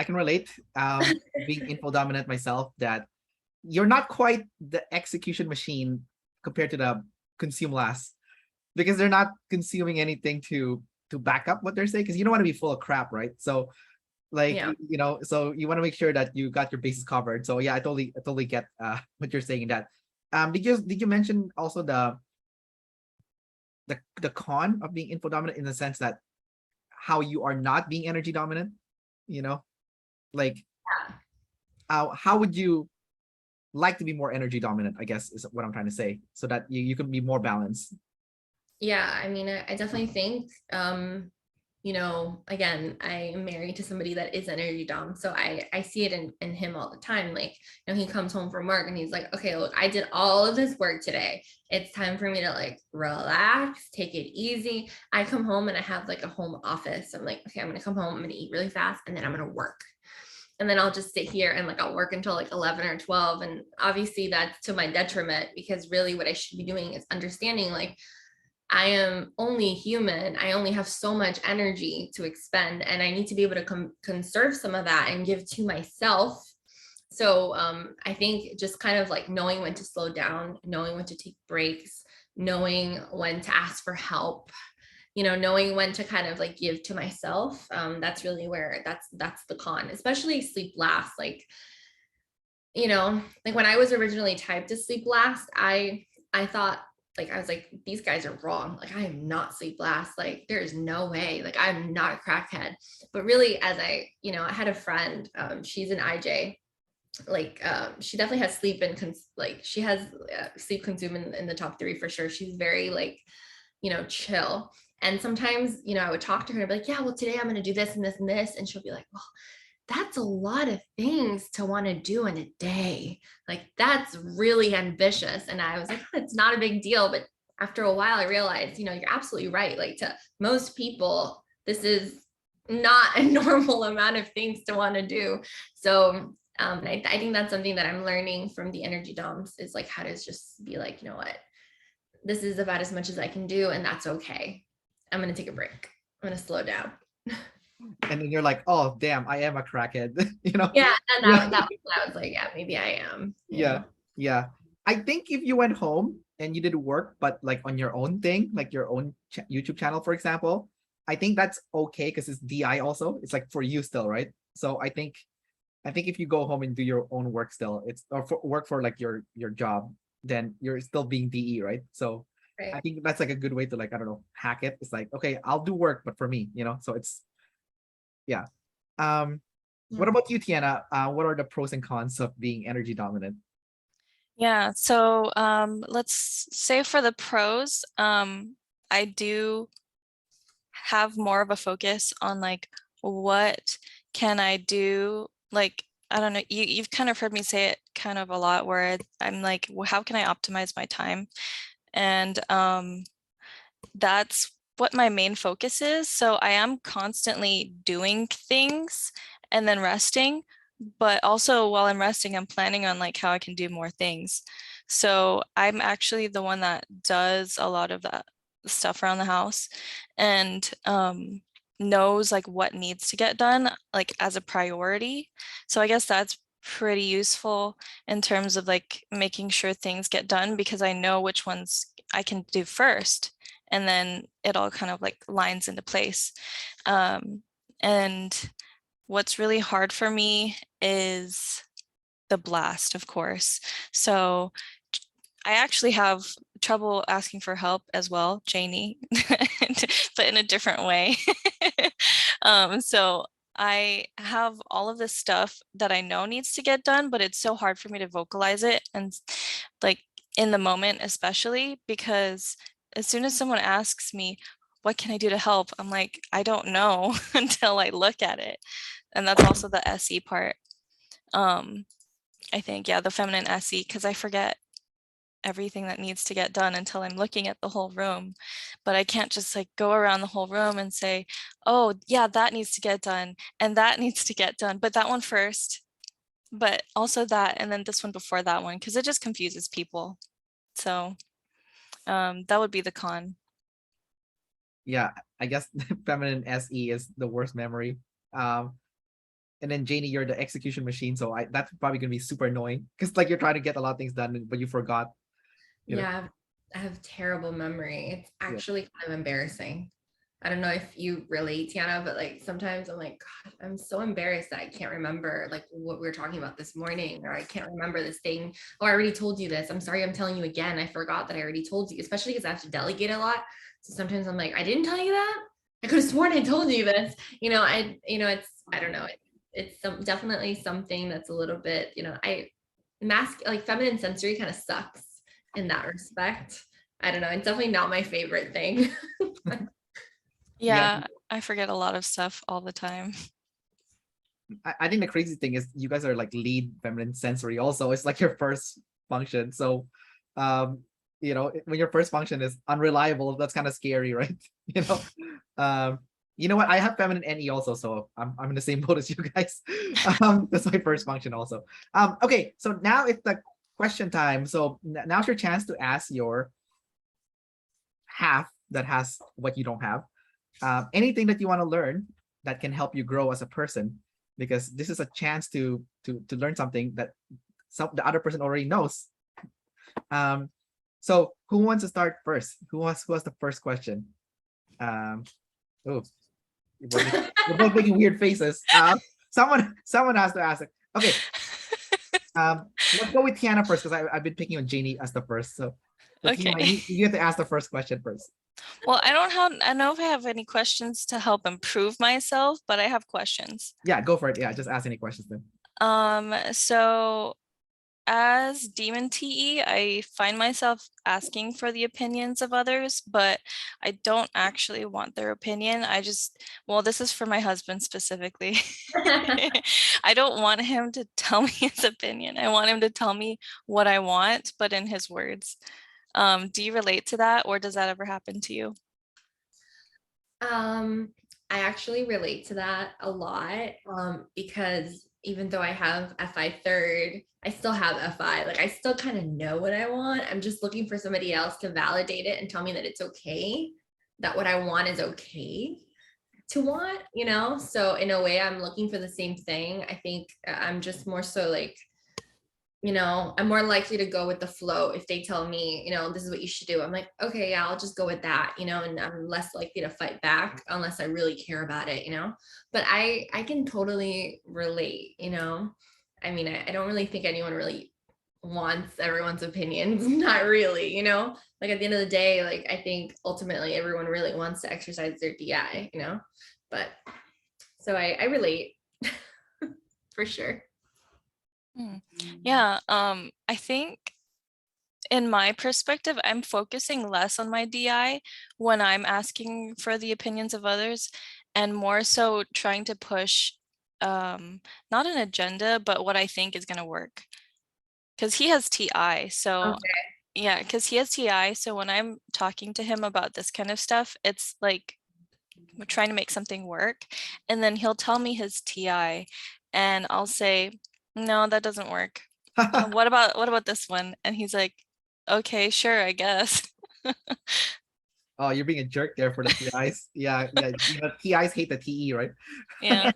can relate. Being info dominant myself, that you're not quite the execution machine compared to the consume last, because they're not consuming anything to back up what they're saying, because you don't want to be full of crap, right? So like, Yeah. so you want to make sure that you got your bases covered. So yeah, I totally get what you're saying in that. Did you mention also the con of being info dominant, in the sense that how you are not being energy dominant, like how would you like to be more energy dominant, I guess is what I'm trying to say, so that you can be more balanced. Yeah, I mean, I definitely think, again, I am married to somebody that is energy dom. So I see it in him all the time. Like, he comes home from work and he's like, okay, look, I did all of this work today. It's time for me to like relax, take it easy. I come home and I have like a home office. I'm like, okay, I'm going to come home, I'm going to eat really fast, and then I'm going to work. And then I'll just sit here and like I'll work until like 11 or 12. And obviously that's to my detriment, because really what I should be doing is understanding like, I am only human. I only have so much energy to expend, and I need to be able to conserve some of that and give to myself. So I think just kind of like knowing when to slow down, knowing when to take breaks, knowing when to ask for help, knowing when to kind of like give to myself. That's really where that's the con, especially sleep last. Like, like when I was originally typed to sleep last, I thought, like, I was like, these guys are wrong. Like, I am not sleep last. Like, there's no way. Like, I'm not a crackhead. But really, as I had a friend, she's an IJ. Like, she definitely has sleep and like she has sleep consume in the top 3 for sure. She's very like, chill. And sometimes, I would talk to her and be like, yeah, well, today I'm going to do this and this and this. And she'll be like, well, that's a lot of things to want to do in a day. Like, that's really ambitious. And I was like, oh, it's not a big deal. But after a while, I realized, you're absolutely right. Like, to most people, this is not a normal amount of things to want to do. So I think that's something that I'm learning from the energy doms, is like how to just be like, you know what, this is about as much as I can do, and that's okay. I'm going to take a break. I'm going to slow down. And then you're like, oh damn, I am a crackhead. Yeah, and that I was like, yeah, maybe I am. Yeah. I think if you went home and you did work, but like on your own thing, like your own YouTube channel, for example, I think that's okay, because it's DI also. It's like for you still, right? So I think if you go home and do your own work still, it's or work for like your job, then you're still being DE, right? So Right. I think that's like a good way to, like, I don't know, hack it. It's like, okay, I'll do work, but for me, so it's, yeah. What about you, Tiana? What are the pros and cons of being energy dominant? Yeah, so let's say for the pros, I do have more of a focus on like, what can I do? Like, I don't know, you've kind of heard me say it kind of a lot, where I'm like, well, how can I optimize my time? And that's what my main focus is. So I am constantly doing things and then resting, but also while I'm resting, I'm planning on like how I can do more things. So I'm actually the one that does a lot of that stuff around the house and knows like what needs to get done like as a priority. So I guess that's pretty useful in terms of like making sure things get done because I know which ones I can do first and then it all kind of like lines into place. And what's really hard for me is the blast, of course. So I actually have trouble asking for help as well, Jany, but in a different way. So I have all of this stuff that I know needs to get done, but it's so hard for me to vocalize it and like in the moment, especially because as soon as someone asks me, what can I do to help? I'm like, I don't know until I look at it. And that's also the SE part. I think, yeah, the feminine SE, because I forget everything that needs to get done until I'm looking at the whole room. But I can't just like go around the whole room and say, oh, yeah, that needs to get done and that needs to get done, but that one first, but also that, and then this one before that one, because it just confuses people. So that would be the con. Yeah, I guess feminine SE is the worst memory. And then Janie, you're the execution machine, so that's probably gonna be super annoying because like you're trying to get a lot of things done, but you forgot. You know? Yeah, I have terrible memory. It's Yeah. actually kind of embarrassing. I don't know if you relate, Tiana, but like sometimes I'm like, God, I'm so embarrassed that I can't remember like what we were talking about this morning, or I can't remember this thing. Oh, I already told you this. I'm sorry, I'm telling you again. I forgot that I already told you, especially because I have to delegate a lot. So sometimes I'm like, I didn't tell you that. I could have sworn I told you this. It's I don't know. It's definitely something that's a little bit, like feminine sensory kind of sucks in that respect. I don't know. It's definitely not my favorite thing. Yeah, I forget a lot of stuff all the time. I think the crazy thing is you guys are like lead feminine sensory also. It's like your first function. So when your first function is unreliable, that's kind of scary, right? You know what? I have feminine NE also, so I'm in the same boat as you guys. That's my first function also. Okay, so now it's the question time. So now's your chance to ask your half that has what you don't have. Anything that you want to learn that can help you grow as a person, because this is a chance to learn something that the other person already knows. So who wants to start first? Who has the first question? Oh, we're both making weird faces. Someone has to ask it. Okay. Let's go with Tiana first because I've been picking on Janie as the first. So Okay. Tiana, you have to ask the first question first. Well, I don't know if I have any questions to help improve myself, but I have questions. Yeah, go for it. Yeah, just ask any questions then. So as Demon TE, I find myself asking for the opinions of others, but I don't actually want their opinion. Well, this is for my husband specifically. I don't want him to tell me his opinion. I want him to tell me what I want, but in his words. Do you relate to that, or does that ever happen to you? I actually relate to that a lot because even though I have FI third, I still have FI. Like I still kind of know what I want. I'm just looking for somebody else to validate it and tell me that it's okay, that what I want is okay to want, So in a way, I'm looking for the same thing. I think I'm just more so like, I'm more likely to go with the flow if they tell me, this is what you should do. I'm like, okay, yeah, I'll just go with that, and I'm less likely to fight back unless I really care about it, But I can totally relate, I mean, I don't really think anyone really wants everyone's opinions. Not really, like at the end of the day, like I think ultimately everyone really wants to exercise their DI, but so I relate for sure. Yeah, I think in my perspective, I'm focusing less on my DI when I'm asking for the opinions of others and more so trying to push not an agenda, but what I think is going to work. Because he has TI. So Okay. Yeah, because he has TI. So when I'm talking to him about this kind of stuff, it's like we're trying to make something work. And then he'll tell me his TI and I'll say, no, that doesn't work. What about this one? And he's like, okay, sure, I guess. Oh, you're being a jerk there for the TIs. Yeah, yeah. You know, TIs hate the TE, right? Yeah.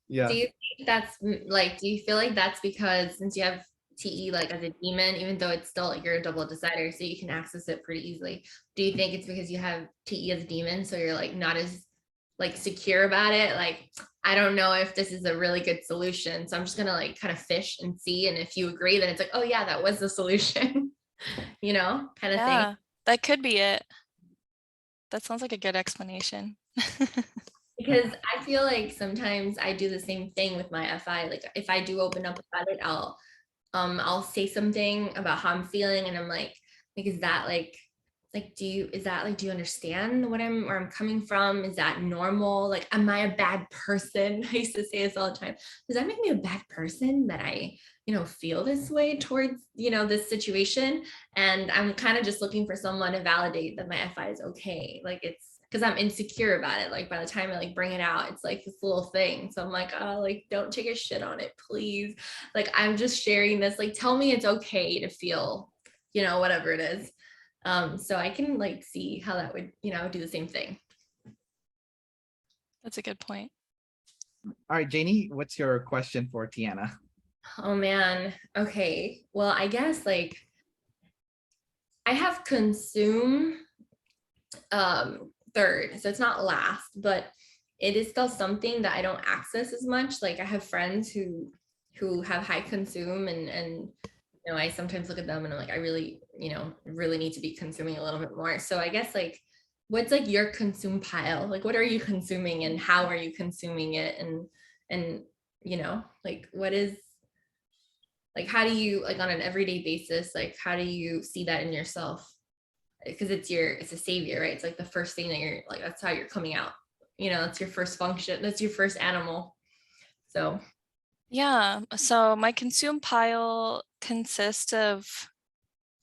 Yeah. Do you think that's like, do you feel like that's because since you have TE like as a demon, even though it's still like you're a double decider, so you can access it pretty easily. Do you think it's because you have TE as a demon, so you're like not as like secure about it? Like, I don't know if this is a really good solution, so I'm just gonna like kind of fish and see. And if you agree, then it's like, oh yeah, that was the solution, you know, kind of thing. Yeah, that could be it. That sounds like a good explanation. Because I feel like sometimes I do the same thing with my FI. Like if I do open up about it, I'll say something about how I'm feeling and I'm like is that like do you understand where I'm coming from? Is that normal? Like, am I a bad person? I used to say this all the time. Does that make me a bad person that I, feel this way towards, this situation? And I'm kind of just looking for someone to validate that my FI is okay. Like it's because I'm insecure about it. Like by the time I like bring it out, it's like this little thing. So I'm like, oh, like don't take a shit on it, please. Like I'm just sharing this. Like tell me it's okay to feel, whatever it is. So I can like see how that would, do the same thing. That's a good point. All right, Janie, what's your question for Tiana? Oh man. Okay. Well, I guess like I have consume third, so it's not last, but it is still something that I don't access as much. Like I have friends who have high consume and I sometimes look at them and I'm like, I really, really need to be consuming a little bit more. So I guess like what's like your consume pile? Like what are you consuming and how are you consuming it? And like what is like how do you like on an everyday basis, like how do you see that in yourself? Because it's a savior, right? It's like the first thing that you're like, that's how you're coming out. That's your first function. That's your first animal. So Yeah, so my consume pile consists of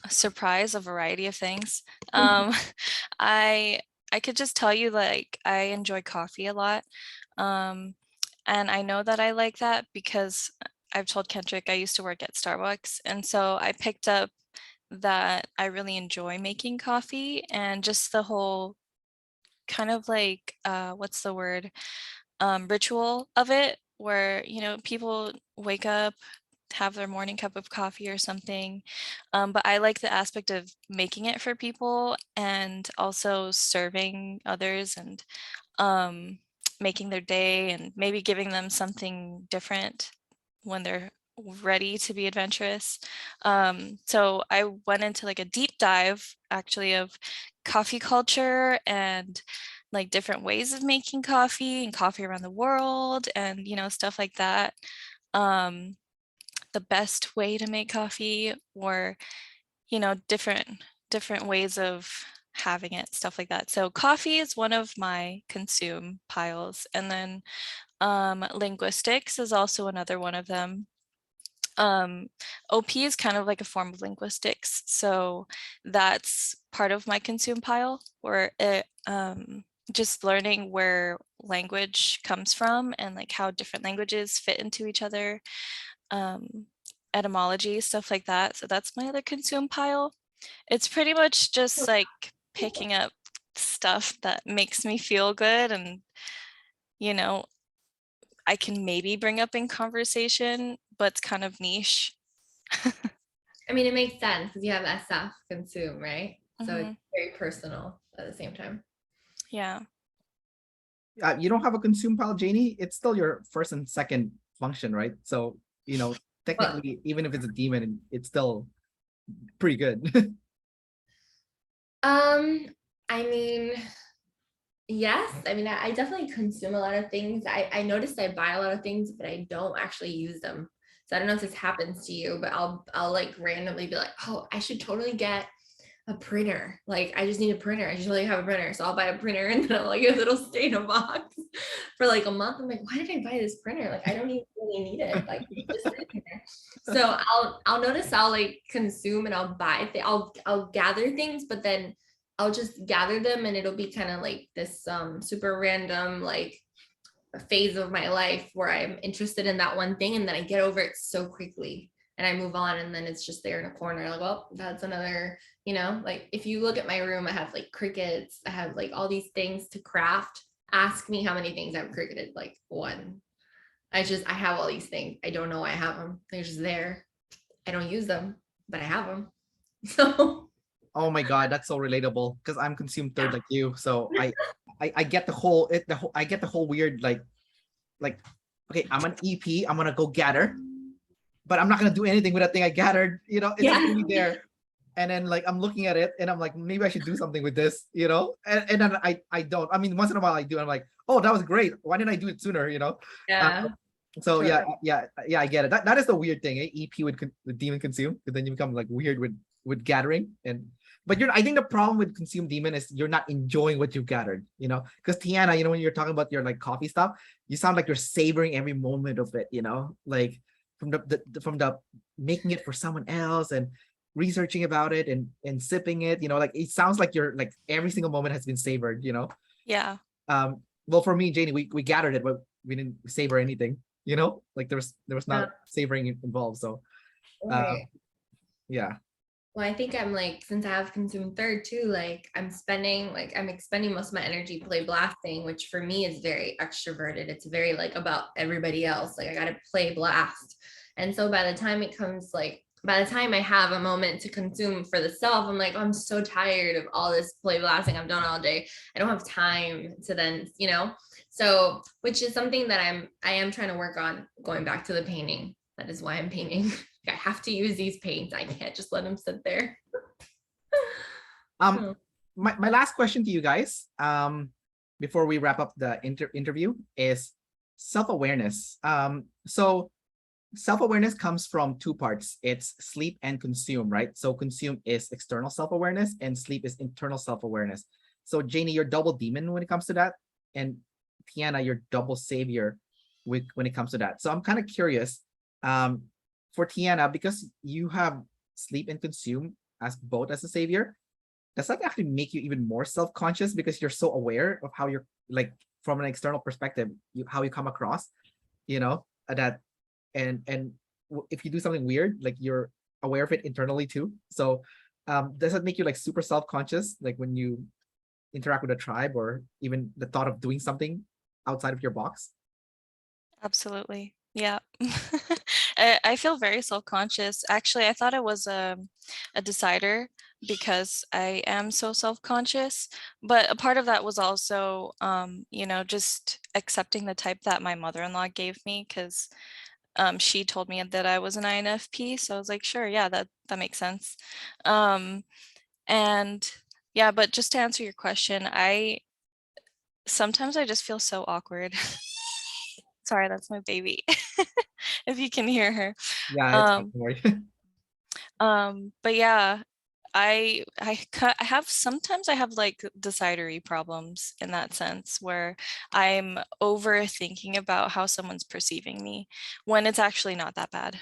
a variety of things. I I could just tell you like I enjoy coffee a lot. Um, and I know that I like that because I've told Kendrick I used to work at Starbucks. And so I picked up that I really enjoy making coffee and just the whole kind of like what's the word? Ritual of it where, people wake up, have their morning cup of coffee or something. But I like the aspect of making it for people and also serving others and um, making their day and maybe giving them something different when they're ready to be adventurous. So I went into like a deep dive actually of coffee culture and like different ways of making coffee and coffee around the world and stuff like that. Um, the best way to make coffee or different ways of having it, stuff like that. So coffee is one of my consume piles, and then linguistics is also another one of them. OP is kind of like a form of linguistics, so that's part of my consume pile where it just learning where language comes from and like how different languages fit into each other, etymology, stuff like that. So that's my other consume pile. It's pretty much just like picking up stuff that makes me feel good and you know I can maybe bring up in conversation, but it's kind of niche. I mean, it makes sense because you have SF consume, right? So it's Mhm. very personal at the same time. Yeah. You don't have a consume pile, Janie. It's still your first and second function, right? So, Well, technically, even if it's a demon, it's still pretty good. I mean, yes. I mean, I definitely consume a lot of things. I noticed I buy a lot of things, but I don't actually use them. So I don't know if this happens to you, but I'll like randomly be like, oh, I should totally get a printer. Like I just need a printer. I just really have a printer. So I'll buy a printer and then like it'll stay in a box for like a month. I'm like, why did I buy this printer? Like I don't even really need it. Like it's just sitting there. So I'll notice I'll like consume and I'll buy I'll gather things, but then I'll just gather them and it'll be kind of like this super random like phase of my life where I'm interested in that one thing and then I get over it so quickly and I move on and then it's just there in a corner like, well, that's another, like if you look at my room, I have like crickets, I have like all these things to craft. Ask me how many things I've cricketed, like one. I have all these things. I don't know why I have them. They're just there. I don't use them, but I have them. So Oh my God, that's so relatable because I'm consumed third like you. So I get the whole I get the whole weird like okay, I'm an EP, I'm gonna go gather, but I'm not gonna do anything with that thing I gathered. It's just really there. And then like I'm looking at it and I'm like, maybe I should do something with this, and then I don't. I mean, once in a while I do. I'm like, oh, that was great. Why didn't I do it sooner? yeah. So Sure. yeah, I get it. That is the weird thing. EP would the demon consume, and then you become like weird with gathering. But I think the problem with consume demon is you're not enjoying what you've gathered. Because Tiana, when you're talking about your like coffee stuff, you sound like you're savoring every moment of it. Like from the making it for someone else and researching about it and sipping it. Like it sounds like you're like every single moment has been savored. Yeah. Well, for me, Janie, we gathered it, but we didn't savor anything. Like there was not savoring involved. So Right. yeah. Well, I think I'm like, since I have consumed third too, like I'm expending most of my energy play blasting, which for me is very extroverted. It's very like about everybody else. Like I got to play blast. And so by the time I have a moment to consume for the self, I'm like, oh, I'm so tired of all this play blasting I've done all day. I don't have time to then, so which is something that I am trying to work on, going back to the painting. That is why I'm painting. I have to use these paints. I can't just let them sit there. My last question to you guys, before we wrap up the interview is self-awareness. So self-awareness comes from two parts. It's sleep and consume, right? So consume is external self-awareness and sleep is internal self-awareness. So Janie, you're double demon when it comes to that, and Tiana, you're double savior when it comes to that. So I'm kind of curious, for Tiana, because you have sleep and consume as both as a savior, does that actually make you even more self-conscious because you're so aware of how you're like from an external perspective, how you come across, that and if you do something weird, like you're aware of it internally too. So does that make you like super self-conscious, like when you interact with a tribe or even the thought of doing something outside of your box? Absolutely. Yeah. I feel very self-conscious. Actually, I thought it was a decider because I am so self-conscious. But a part of that was also, just accepting the type that my mother-in-law gave me because she told me that I was an INFP. So I was like, sure, yeah, that makes sense. And yeah, but just to answer your question, sometimes I just feel so awkward. Sorry, that's my baby. If you can hear her. Yeah, But yeah, I have sometimes I have like decidery problems in that sense where I'm overthinking about how someone's perceiving me when it's actually not that bad.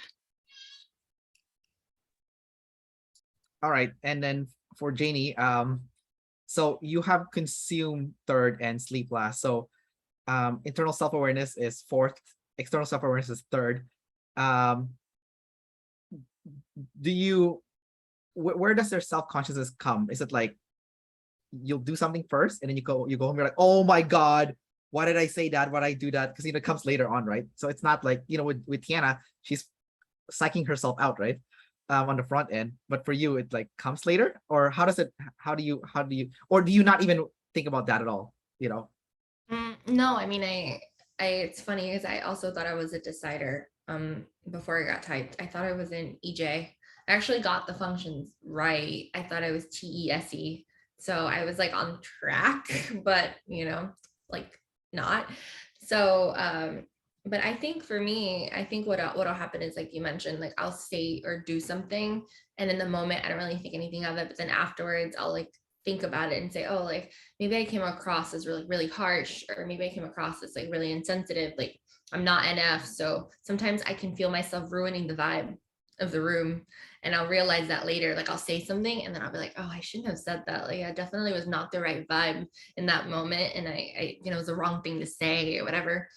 All right, and then for Janie, so you have consume third and sleep last. So internal self-awareness is fourth, external self-awareness is third. Where does their self-consciousness come? Is it like you'll do something first and then you go home, you're like, oh my God, why did I say that? Why did I do that? Because it comes later on, right? So it's not like, with Tiana, she's psyching herself out, right? On the front end, but for you, it like comes later, or how do you, or do you not even think about that at all? No, I mean, it's funny because I also thought I was a decider before I got typed. I thought I was in EJ. I actually got the functions right. I thought I was TESE. So I was like on track, but like not. So But I think for me, I think what'll happen is like you mentioned, like I'll say or do something, and in the moment I don't really think anything of it, but then afterwards I'll like think about it and say, oh, like maybe I came across as really harsh, or maybe I came across as like really insensitive. Like I'm not NF, so sometimes I can feel myself ruining the vibe of the room, and I'll realize that later. Like I'll say something and then I'll be like, oh, I shouldn't have said that. Like I definitely was not the right vibe in that moment, and I it was the wrong thing to say or whatever.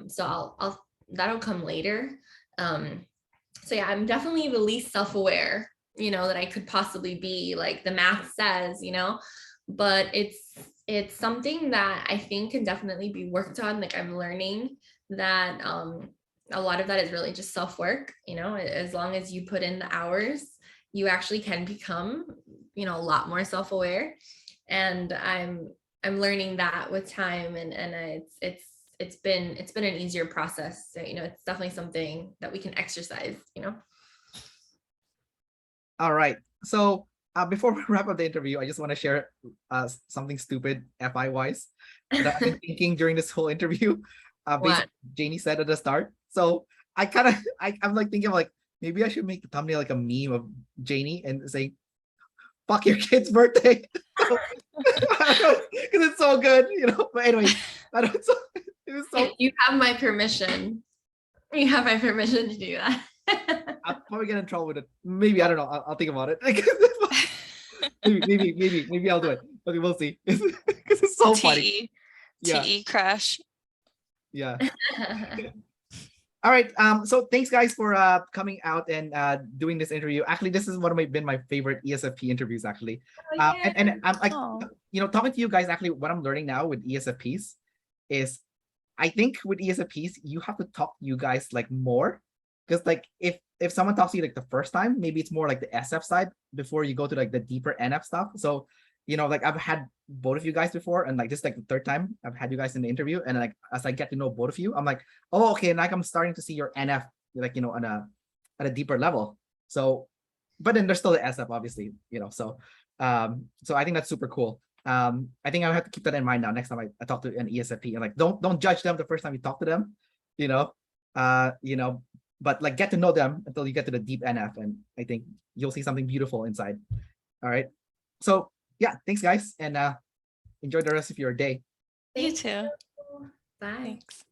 So I'll that'll come later. So yeah, I'm definitely the least self-aware, that I could possibly be, like the math says, but it's something that I think can definitely be worked on. Like I'm learning that a lot of that is really just self-work, as long as you put in the hours, you actually can become, a lot more self-aware. And I'm learning that with time, and it's been an easier process. So, it's definitely something that we can exercise. All right. So before we wrap up the interview, I just want to share something stupid FI wise that I've been thinking during this whole interview. Based on What? what Jany said at the start. So I kind of I'm like thinking of like maybe I should make the thumbnail like a meme of Jany and say fuck your kid's birthday. Because it's so good, But anyway, I don't so it was so You have my permission. You have my permission to do that. I'll probably get in trouble with it. Maybe I don't know. I'll think about it. Maybe I'll do it. Okay, we'll see. Because it's so funny. Yeah, TE crash. yeah. All right. So thanks guys for coming out and doing this interview. Actually, this is one of been my favorite ESFP interviews, actually. Oh, And I'm like, Oh. talking to you guys, actually, what I'm learning now with ESFPs is I think with ESFPs, you have to talk to you guys like more. Because like if someone talks to you like the first time, maybe it's more like the SF side before you go to like the deeper NF stuff. So, like I've had both of you guys before, and like this is like the third time I've had you guys in the interview. And like as I get to know both of you, I'm like, oh, okay, and like I'm starting to see your NF like on at a deeper level. So, but then there's still the SF, obviously, so I think that's super cool. I think I have to keep that in mind now next time I talk to an ESFP, and like don't judge them the first time you talk to them, you know. But like get to know them until you get to the deep NF, and I think you'll see something beautiful inside. All right. So yeah, thanks guys, and enjoy the rest of your day. You too. Bye. Thanks.